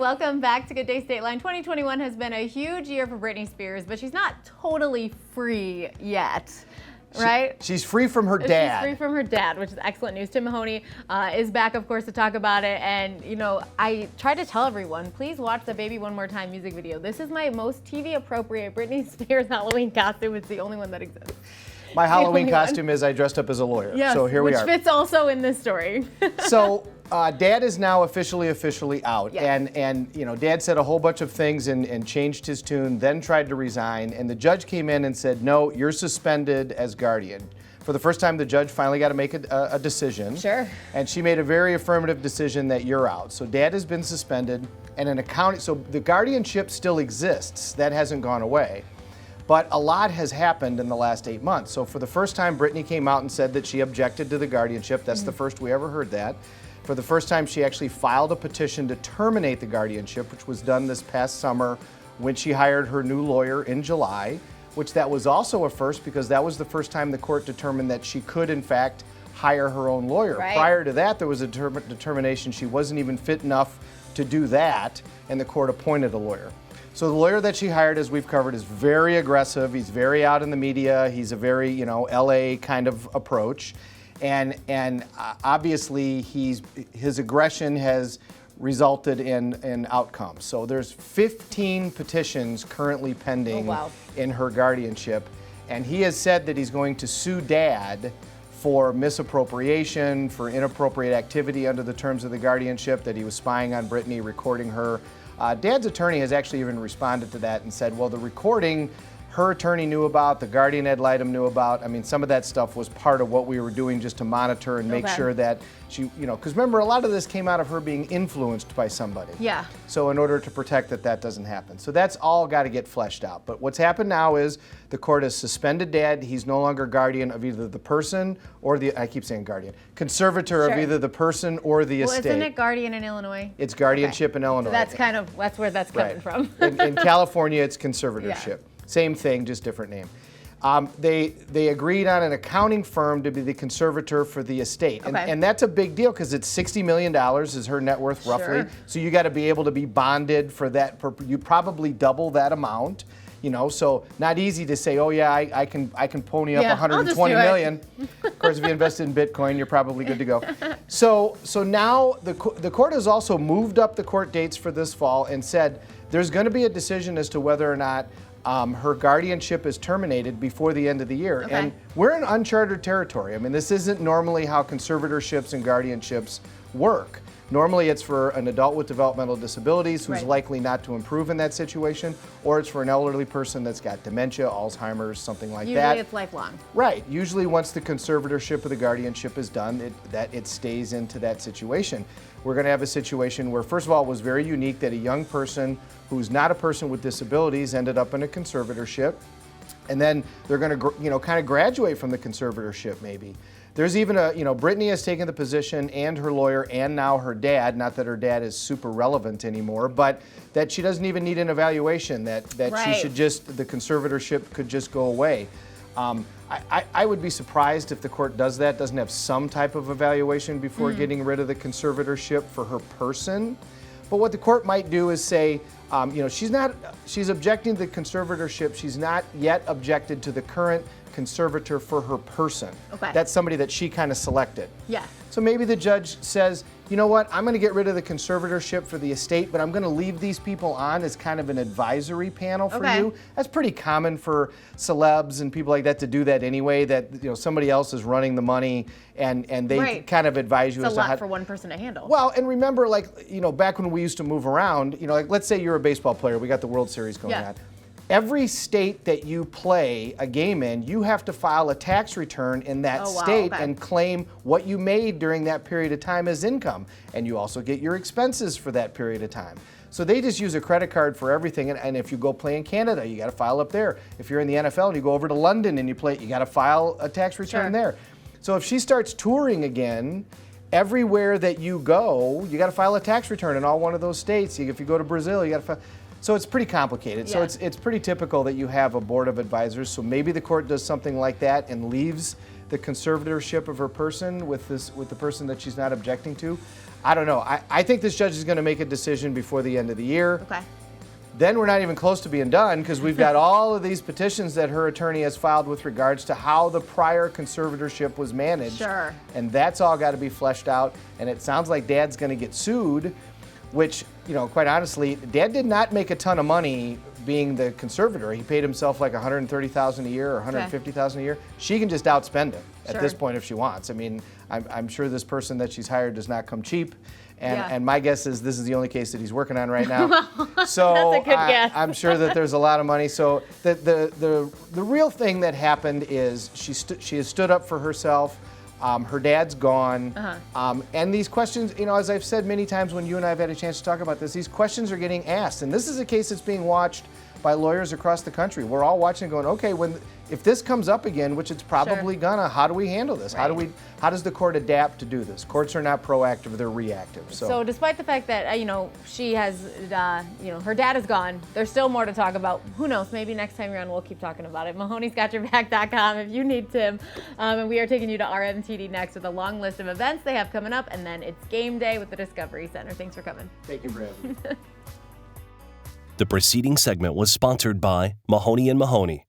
welcome back to Good Day Stateline. 2021 has been a huge year for Britney Spears, but she's not totally free yet. Right? She's free from her dad. She's free from her dad, which is excellent news. Tim Mahoney is back, of course, to talk about it. And, you know, I try to tell everyone, please watch the Baby One More Time music video. This is my most TV-appropriate Britney Spears Halloween costume. It's the only one that exists. My Halloween costume is I dressed up as a lawyer. Yes, so here we are. Which fits also in this story. So Dad is now officially out. Yes. And you know, Dad said a whole bunch of things and changed his tune, then tried to resign. And the judge came in and said, no, you're suspended as guardian. For the first time, the judge finally got to make a decision. Sure. And she made a very affirmative decision that you're out. So Dad has been suspended, and an accounting, so the guardianship still exists. That hasn't gone away. But a lot has happened in the last 8 months. So for the first time, Britney came out and said that she objected to the guardianship. That's the first we ever heard that. For the first time, she actually filed a petition to terminate the guardianship, which was done this past summer when she hired her new lawyer in July, which that was also a first because that was the first time the court determined that she could, in fact, hire her own lawyer. Right. Prior to that, there was a determination she wasn't even fit enough to do that, and the court appointed a lawyer. So the lawyer that she hired, as we've covered, is very aggressive. He's very out in the media. He's a very, you know, LA kind of approach. And obviously his aggression has resulted in outcomes. So there's 15 petitions currently pending in her guardianship. And he has said that he's going to sue Dad for misappropriation, for inappropriate activity under the terms of the guardianship, that he was spying on Britney, recording her. Dad's attorney has actually even responded to that and said, well, the recording her attorney knew about, the guardian ad litem knew about. I mean, some of that stuff was part of what we were doing just to monitor and make sure that she, you know, because remember, a lot of this came out of her being influenced by somebody. Yeah. So in order to protect that doesn't happen. So that's all got to get fleshed out. But what's happened now is the court has suspended Dad. He's no longer guardian of either the person or the, I keep saying guardian, conservator of either the person or the estate. Well, isn't it guardian in Illinois? It's guardianship in Illinois. So that's where that's coming from. In California, it's conservatorship. Yeah. Same thing, just different name. They agreed on an accounting firm to be the conservator for the estate. And that's a big deal because it's $60 million is her net worth roughly. Sure. So you got to be able to be bonded for that. You probably double that amount. You know, so not easy to say, oh yeah, I can pony up 120 million. Of course, if you invested in Bitcoin, you're probably good to go. So now the court has also moved up the court dates for this fall and said there's going to be a decision as to whether or not her guardianship is terminated before the end of the year. And we're in uncharted territory. I mean, this isn't normally how conservatorships and guardianships work. Normally it's for an adult with developmental disabilities who's likely not to improve in that situation, or it's for an elderly person that's got dementia, Alzheimer's, something like that. Usually it's lifelong. Right. Usually once the conservatorship or the guardianship is done, it stays into that situation. We're going to have a situation where, first of all, it was very unique that a young person who's not a person with disabilities ended up in a conservatorship, and then they're going to, you know, kind of graduate from the conservatorship maybe. There's even a, you know, Britney has taken the position, and her lawyer, and now her dad, not that her dad is super relevant anymore, but that she doesn't even need an evaluation, that she should just, the conservatorship could just go away. I would be surprised if the court doesn't have some type of evaluation before getting rid of the conservatorship for her person. But what the court might do is say, you know, she's objecting to the conservatorship. She's not yet objected to the current conservator for her person. That's somebody that she kind of selected. Yeah. So maybe the judge says, you know what, I'm going to get rid of the conservatorship for the estate, but I'm going to leave these people on as kind of an advisory panel for you. That's pretty common for celebs and people like that to do that anyway, that, you know, somebody else is running the money and they kind of advise you as to to how. It's a lot for one person to handle. Well, and remember, like, you know, back when we used to move around, you know, like let's say you're a baseball player, we got the World Series going on. Every state that you play a game in, you have to file a tax return in that state and claim what you made during that period of time as income. And you also get your expenses for that period of time. So they just use a credit card for everything. And if you go play in Canada, you got to file up there. If you're in the NFL and you go over to London and you play, you got to file a tax return there. So if she starts touring again, everywhere that you go, you got to file a tax return in all one of those states. If you go to Brazil, you got to file. So it's pretty complicated. So it's pretty typical that you have a board of advisors. So maybe the court does something like that and leaves the conservatorship of her person with the person that she's not objecting to. I don't know. I think this judge is going to make a decision before the end of the year. Okay. Then we're not even close to being done because we've got all of these petitions that her attorney has filed with regards to how the prior conservatorship was managed. Sure. And that's all got to be fleshed out. And it sounds like Dad's going to get sued, which, you know, quite honestly, Dad did not make a ton of money being the conservator. He paid himself like $130,000 a year or $150,000 a year. She can just outspend it at this point if she wants. I mean, I'm sure this person that she's hired does not come cheap. And my guess is this is the only case that he's working on right now. So that's a good guess. I'm sure that there's a lot of money. So the real thing that happened is she has stood up for herself. Her dad's gone. And these questions, you know, as I've said many times when you and I have had a chance to talk about this, these questions are getting asked. And this is a case that's being watched by lawyers across the country. We're all watching and going, okay, if this comes up again, which it's probably gonna, how do we handle this? Right. How does the court adapt to do this? Courts are not proactive, they're reactive. So despite the fact that, you know, she has, you know, her dad is gone, there's still more to talk about. Who knows, maybe next time you're on, we'll keep talking about it. Mahoney'sGotYourBack.com if you need Tim. And we are taking you to RMTD next with a long list of events they have coming up, and then it's game day with the Discovery Center. Thanks for coming. Thank you for having me. The preceding segment was sponsored by Mahoney & Mahoney.